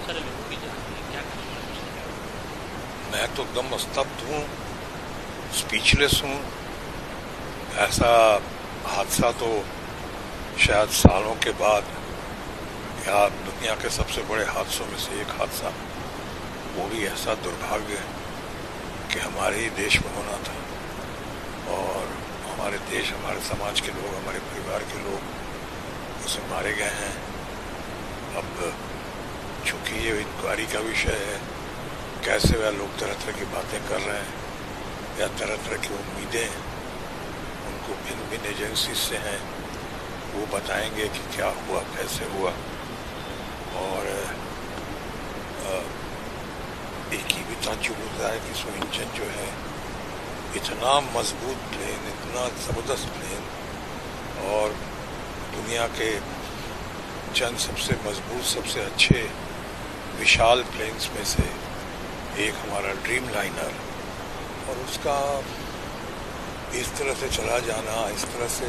सारे लोगों की जान गई, क्या कहना है? मैं तो एकदम स्तब्ध हूँ, स्पीचलेस हूँ। ऐसा हादसा तो शायद सालों के बाद, या दुनिया के सबसे बड़े हादसों में से एक हादसा, वो भी ऐसा दुर्भाग्य कि हमारे ही देश में होना था। और हमारे देश, हमारे समाज के लोग, हमारे परिवार के लोग उसमें मारे गए हैं। अब चूंकि ये इंक्वायरी का विषय है, कैसे वह लोग तरह तरह की बातें कर रहे हैं या तरह तरह की उम्मीदें उनको भिन्न भिन्न एजेंसी से हैं, वो बताएंगे कि क्या हुआ, कैसे हुआ। और एक ही भी ताज्जुब होता है कि सो इंजन जो है, इतना मजबूत प्लेन, इतना ज़बरदस्त प्लेन, और दुनिया के चंद सबसे मजबूत, सबसे अच्छे विशाल प्लेन्स में से एक हमारा ड्रीम लाइनर, और उसका इस तरह से चला जाना, इस तरह से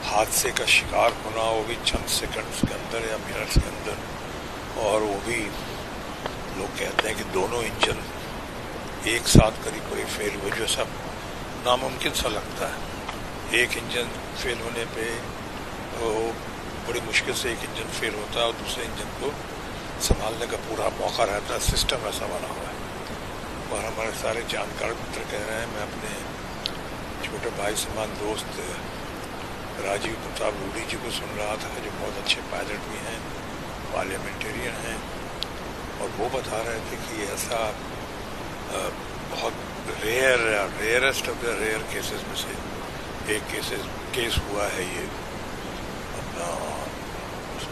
हादसे का शिकार होना, वो भी चंद सेकंड्स के अंदर या मिनट्स के अंदर। और वो भी लोग कहते हैं कि दोनों इंजन एक साथ करीब करीब फेल हुए, जो सब नामुमकिन सा लगता है। एक इंजन फेल होने पे वो बड़ी मुश्किल से एक इंजन फेल होता है और दूसरे इंजन को संभालने का पूरा मौका रहता है। सिस्टम ऐसा बना हुआ है। और हमारे सारे जानकार मित्र कह रहे हैं, मैं अपने छोटे भाई समान दोस्त राजीव प्रताप रूडी जी को सुन रहा था, जो बहुत अच्छे पायलट भी हैं, पार्लियामेंटेरियन हैं, और वो बता रहे थे कि ऐसा बहुत rarest of the rare cases में से एक केस हुआ है ये अपना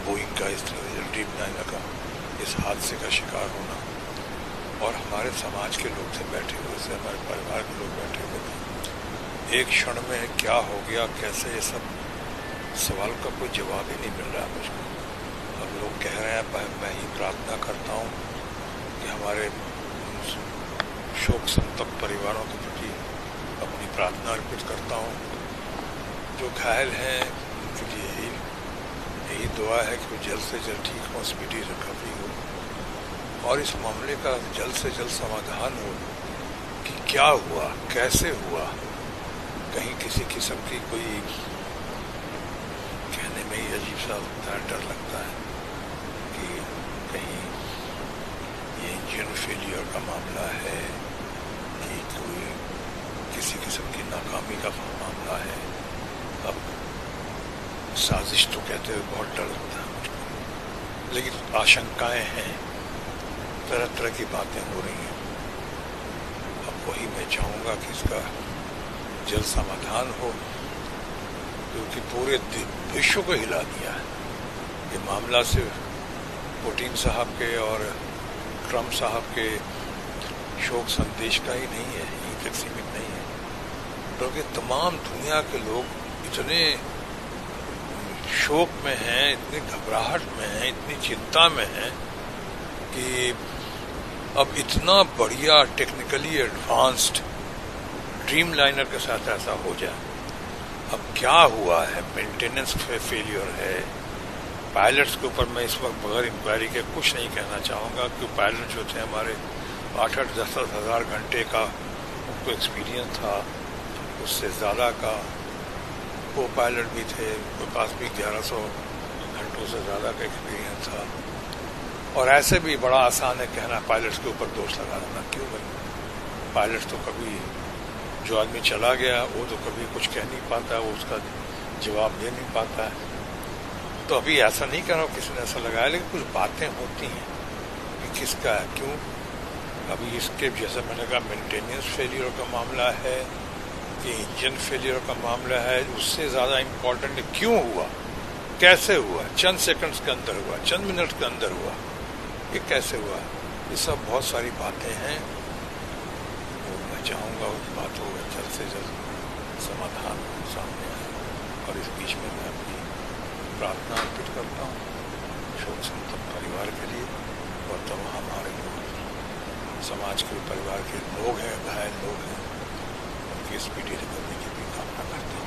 बोइंग का, इस तरह ड्रीम लाइनर का इस हादसे का शिकार होना। और हमारे समाज के लोग थे बैठे हुए थे, हमारे परिवार के लोग बैठे हुए थे। एक क्षण में क्या हो गया, कैसे, ये सब सवाल का कोई जवाब ही नहीं मिल रहा मुझको। अब लोग कह रहे हैं, मैं ही प्रार्थना करता हूँ कि हमारे शोक संतप्त परिवारों के प्रति अपनी प्रार्थना अर्पित करता हूँ। जो घायल हैं उनके लिए यही दुआ है कि वो जल्द से जल्द ठीक हो, स्पीडी रिकवरी हो, और इस मामले का जल्द से जल्द समाधान हो कि क्या हुआ, कैसे हुआ। कहीं किसी किस्म की कोई, कहने में ही अजीब सा लगता है, डर लगता है कि कहीं ये इंजन फेलियर का मामला है कि कोई किसी किस्म की नाकामी का मामला है। अब साजिश तो कहते हुए बहुत डर लगता है मुझको, लेकिन आशंकाएं हैं, तरह तरह की बातें हो रही हैं। अब वही मैं चाहूँगा कि इसका जल्द समाधान हो, क्योंकि पूरे विश्व को हिला दिया है ये मामला। सिर्फ पुतिन साहब के और ट्रंप साहब के शोक संदेश का ही नहीं है, यहीं तक सीमित नहीं है, क्योंकि तमाम दुनिया के लोग इतने शोक में हैं, इतनी घबराहट में हैं, इतनी चिंता में हैं कि अब इतना बढ़िया टेक्निकली एडवांस्ड ड्रीम लाइनर के साथ ऐसा हो जाए। अब क्या हुआ है, मेंटेनेंस फेलियर है। पायलट्स के ऊपर मैं इस वक्त बगैर इंक्वायरी के कुछ नहीं कहना चाहूँगा, क्योंकि पायलट जो थे हमारे 8-10 हज़ार घंटे का उनको एक्सपीरियंस था, उससे ज़्यादा का वो पायलट भी थे, उनके पास भी 1100 घंटों से ज़्यादा का एक्सपीरियंस था। और ऐसे भी बड़ा आसान है कहना पायलट्स के ऊपर दोष लगा देना, क्यों भाई? पायलट्स तो कभी, जो आदमी चला गया वो तो कभी कुछ कह नहीं पाता, वो उसका जवाब दे नहीं पाता है। तो अभी ऐसा नहीं कह रहा हूँ किसी ने ऐसा लगाया, लेकिन कुछ बातें होती हैं कि किसका है, क्यों। अभी इसके जैसे मैंने कहा, मेंटेनेंस फेलियर का मामला है कि इंजन फेलियर का मामला है, उससे ज़्यादा इम्पोर्टेंट क्यों हुआ, कैसे हुआ, चंद सेकंड्स के अंदर हुआ, चंद मिनट के अंदर हुआ, ये कैसे हुआ। ये सब बहुत सारी बातें हैं। और मैं चाहूँगा उन बातों का जल्द से जल्द समाधान सामने आए। और इस बीच में मैं अपनी प्रार्थना अर्पित करता हूँ शोक संतप्त परिवार के लिए, और तमाम हमारे लोग, समाज के परिवार के लोग हैं, घायल लोग हैं, उनकी स्पीडी रिकवरी की भी कामना करता हूँ।